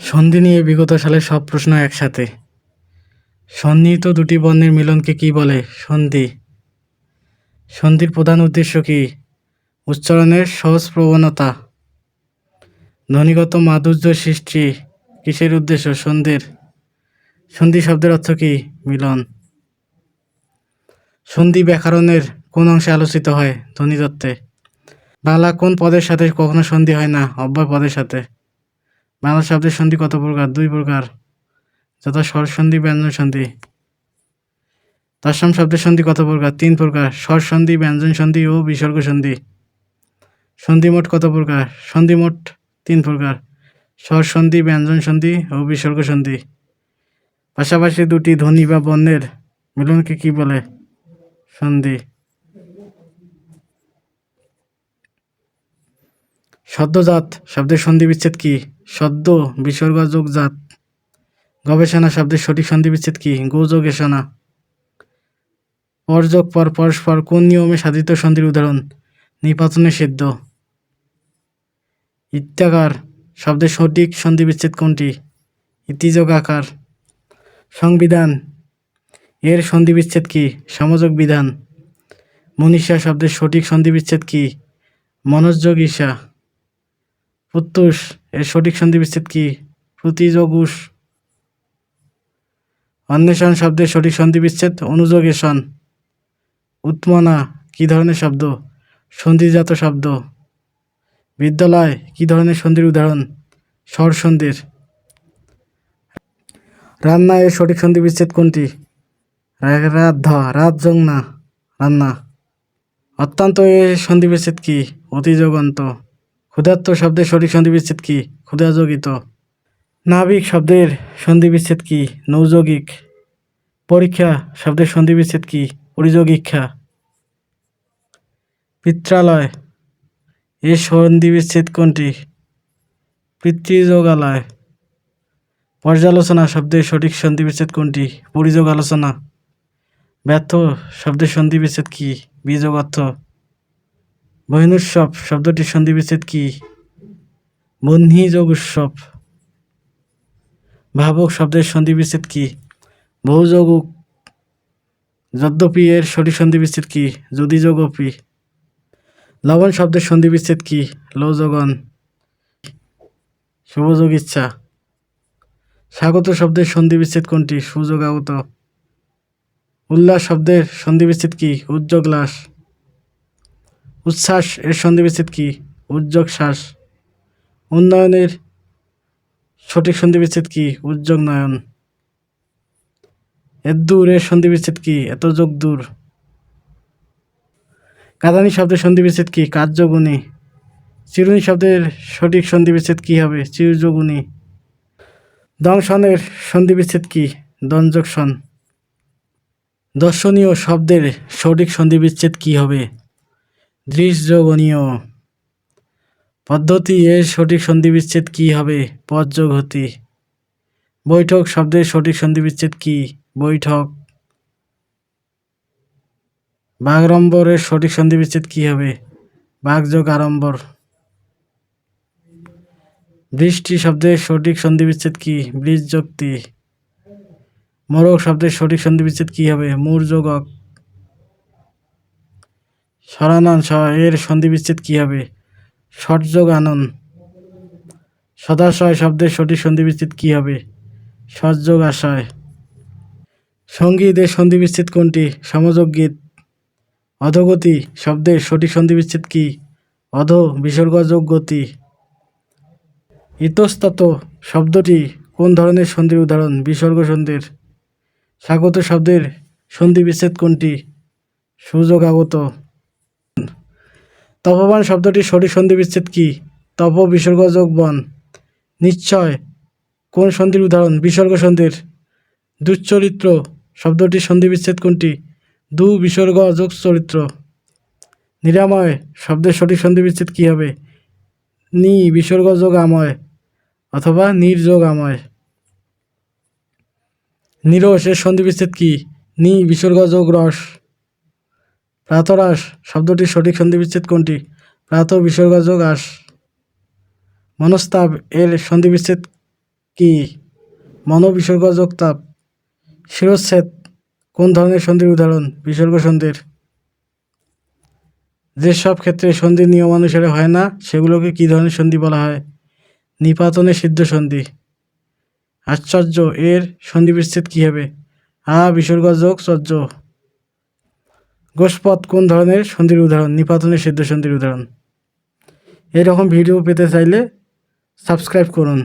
সন্ধি নিয়ে বিগত সালের সব প্রশ্ন একসাথে। সন্নিহিত দুটি বর্ণের মিলনকে কি বলে? সন্ধি। সন্ধির প্রধান উদ্দেশ্য কি? উচ্চারণের সহজ প্রবণতা, ধ্বনিগত মাধুর্য সৃষ্টি। কিসের উদ্দেশ্য সন্ধির? সন্ধি শব্দের অর্থ কি? মিলন। সন্ধি ব্যাকরণের কোন অংশে আলোচিত হয়? ধ্বনিতত্ত্বে। বাংলা কোন পদের সাথে কখনো সন্ধি হয় না? অব্যয় পদের সাথে। বাংলা শব্দের সন্ধি কত প্রকার? 2 প্রকার, যথা স্বর সন্ধি, ব্যঞ্জন সন্ধি। তৎসম শব্দের সন্ধি কত প্রকার? 3 প্রকার, স্বর সন্ধি, ব্যঞ্জন সন্ধি ও বিসর্গ সন্ধি। সন্ধি মোট কত প্রকার? সন্ধি মোট 3 প্রকার, স্বর সন্ধি, ব্যঞ্জন সন্ধি ও বিসর্গ সন্ধি। পাশাপাশি দুটি ধ্বনি বা বর্ণের মিলনকে কি বলে? সন্ধি। সদ্যজাত শব্দের সন্ধি বিচ্ছেদ কি? সদ্য বিসর্গ যোগ জাত। গবেষণা শব্দের সঠিক সন্ধি বিচ্ছেদ কি? গো যোগ এষণা। পর যোগ পর, পরস্পর কোন নিয়মে সাধিত সন্ধির উদাহরণ? নিপাতনে সিদ্ধ। ইত্যাকার শব্দের সঠিক সন্ধি বিচ্ছেদ কোনটি? ইতিযোগ আকার। সংবিধান এর সন্ধি বিচ্ছেদ কি? সমযোগ বিধান। মনীষা শব্দের সঠিক সন্ধি বিচ্ছেদ কি? মনযোগ ঈশা। প্রত্যুষ এর সঠিক সন্ধি বিচ্ছেদ কি? প্রতিযোগ উষ। অন্বেষণ শব্দের সঠিক সন্ধি বিচ্ছেদ? অনুযোগ এষণ। উৎমনা কি ধরনের শব্দ? সন্ধিজাত শব্দ। বিদ্যালয় কি ধরনের সন্ধির উদাহরণ? স্বর সন্ধির। রান্না এর সঠিক সন্ধি বিচ্ছেদ কোনটি? রাধ রাত যোগ না রান্না। অত্যন্ত এর সন্ধি বিচ্ছেদ কি? অতিযোগন্ত। ক্ষুধার্ত শব্দের সঠিক সন্ধি বিচ্ছেদ কি? ক্ষুধাযোগিত। নাবিক শব্দের সন্ধি বিচ্ছেদ কি? নৌযোগিক। পরীক্ষা শব্দের সন্ধি বিচ্ছেদ কি? পরিযোগিক্ষা। পিত্রালয় এর সন্ধি বিচ্ছেদ কোনটি? পিতৃযোগালয়। পর্যালোচনা শব্দের সঠিক সন্ধি বিচ্ছেদ কোনটি? পরিযোগ আলোচনা। ব্যর্থ শব্দের সন্ধি বিচ্ছেদ কি? বিযোগ অর্থ। বহিনুৎসব শব্দটির সন্ধি বিচ্ছেদ কি? বহ্নি যোগ উৎসব। ভাবক শব্দের সন্ধি বিচ্ছেদ কি? বহুযোগ উক। যদ্যপি এর সঠিক সন্ধি বিচ্ছেদ কি? যদি যোগ অপি। লবণ শব্দের সন্ধি বিচ্ছেদ কি? লোযোগন। শুভযোগ ইচ্ছা। স্বাগত শব্দের সন্ধি বিচ্ছেদ কোনটি? সুযোগাগত। উল্লাস শব্দের সন্ধি বিচ্ছেদ কি? উজ্জগ্লাস। উচ্ছ্বাস এর সন্ধি বিচ্ছেদ কি? উজ্জগ শ্বাস। উন্নয়নের সঠিক সন্ধি বিচ্ছেদ কি? উজ্জগ নয়ন। এদ্দূর এর সন্ধি বিচ্ছেদ কি? এত যোগ দূর। কাঁদানি শব্দের সন্ধি বিচ্ছেদ কি? কার্যগুণী। চিরুনি শব্দের সঠিক সন্ধি বিচ্ছেদ কি হবে? চিরযোগুণী। দংশনের সন্ধি বিচ্ছেদ কি? দঞ্জকশন। দর্শনীয় শব্দের সঠিক সন্ধি বিচ্ছেদ কি হবে? দৃশ্যযোগনীয়। পদ্ধতি এর সঠিক সন্ধি বিচ্ছেদ কি হবে? পদযোগহতি। বৈঠক শব্দের সঠিক সন্ধি বিচ্ছেদ কি? বৈঠক। বাগড়ম্বর এর সঠিক সন্ধি বিচ্ছেদ কি হবে? বাগযোগ আড়ম্বর। বৃষ্টি শব্দের সঠিক সন্ধি বিচ্ছেদ কি? বৃষযোক্তি। মোরগ শব্দের সঠিক সন্ধি বিচ্ছেদ কি হবে? মূর্যোগক। সরানন এর সন্ধি বিচ্ছেদ কি হবে? ষটযোগ আনন। সদাশয় শব্দের সঠিক সন্ধি বিচ্ছেদ কি হবে? সৎযোগ আশয়। সঙ্গীত এর সন্ধি বিচ্ছেদ কোনটি? সমযোগ গীত। অধোগতি শব্দের সঠিক সন্ধি বিচ্ছেদ কি? অধো বিসর্গযোগ গতি। ইতস্তত শব্দটি কোন ধরনের সন্ধির উদাহরণ? বিসর্গ সন্ধির। স্বাগত শব্দের সন্ধি বিচ্ছেদ কোনটি? সুযোগাগত। তপবান শব্দটির সঠিক সন্ধি বিচ্ছেদ কি? তপ বিসর্গযোগ বন। নিশ্চয় কোন সন্ধির উদাহরণ? বিসর্গ সন্ধির। দুশ্চরিত্র শব্দটির সন্ধি বিচ্ছেদ কোনটি? দু বিসর্গ যোগ চরিত্র। নিরাময় শব্দের সঠিক সন্ধি বিচ্ছেদ কি হবে? নি বিসর্গ যোগ আময় অথবা নির্যোগ আময়। নিরস এর সন্ধি বিচ্ছেদ কি? নি বিসর্গ যোগ রস। প্রাতরাশ শব্দটির সঠিক সন্ধি বিচ্ছেদ কোনটি? প্রাত বিসর্গ যোগ আস। মনস্তাব এর সন্ধি বিচ্ছেদ কি? মনোবিসর্গ যোগ তাপ। শিরচ্ছেদ কোন ধরনের সন্ধির উদাহরণ? বিসর্গ সন্ধির। যেসব ক্ষেত্রে সন্ধি নিয়মানুসারে হয় না সেগুলোকে কি ধরনের সন্ধি বলা হয়? নিপাতনে সিদ্ধ সন্ধি। আশ্চর্য এর সন্ধি বিচ্ছেদ কি হবে? বিসর্গ যোগ চর্য। গোষ্পদ কোন ধরনের সন্ধির উদাহরণ? নিপাতনে সিদ্ধ সন্ধির উদাহরণ। এরকম ভিডিও পেতে চাইলে সাবস্ক্রাইব করুন।